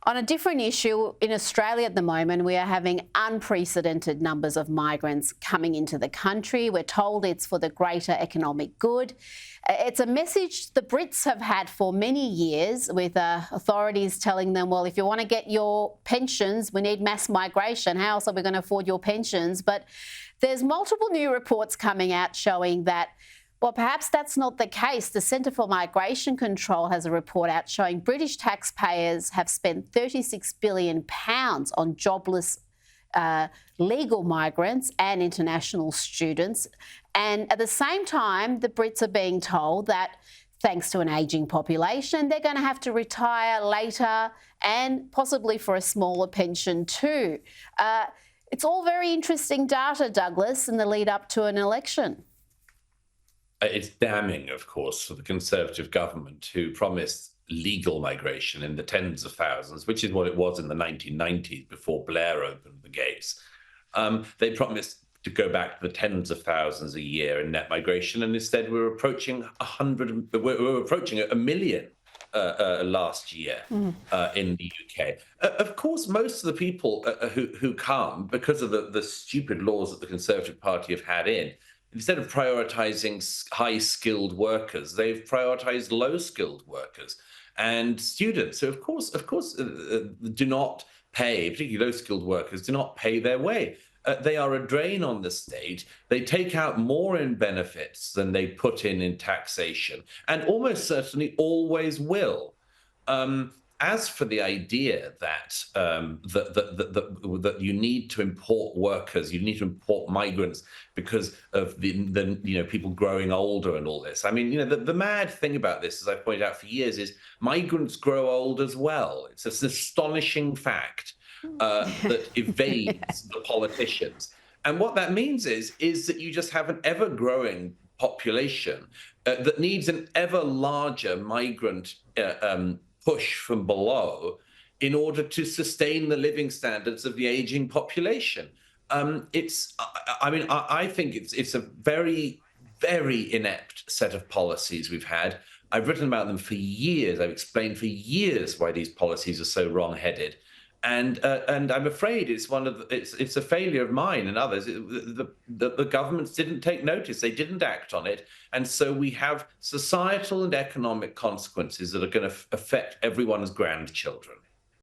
On a different issue, in Australia at the moment, we are having unprecedented numbers of migrants coming into the country. We're told it's for the greater economic good. It's a message the Brits have had for many years, with authorities telling them, well, if you want to get your pensions, we need mass migration. How else are we going to afford your pensions? But there's multiple new reports coming out showing that, well, perhaps that's not the case. The Centre for Migration Control has a report out showing British taxpayers have spent £36 billion on jobless legal migrants and international students. And at the same time, the Brits are being told that thanks to an ageing population, they're going to have to retire later and possibly for a smaller pension too. It's all very interesting data, Douglas, in the lead up to an election. It's damning, of course, for the Conservative government, who promised legal migration in the tens of thousands, which is what it was in the 1990s before Blair opened the gates. They promised to go back to the tens of thousands a year in net migration, and instead we're approaching a million last year in the UK. Of course, most of the people who come, because of the stupid laws that the Conservative Party have had instead of prioritising high-skilled workers, they've prioritised low-skilled workers and students. So, of course, do not pay, particularly low-skilled workers, do not pay their way. They are a drain on the state. They take out more in benefits than they put in taxation, and almost certainly always will. As for the idea that that you need to import workers, you need to import migrants because of the people growing older and all this. I mean, the mad thing about this, as I've pointed out for years, is migrants grow old as well. It's an astonishing fact that evades the politicians. And what that means is that you just have an ever-growing population that needs an ever larger migrant push from below in order to sustain the living standards of the aging population. I think it's a very, very inept set of policies we've had. I've written about them for years. I've explained for years why these policies are so wrong-headed. And I'm afraid it's a failure of mine and others. The governments didn't take notice; they didn't act on it, and so we have societal and economic consequences that are going to affect everyone's grandchildren.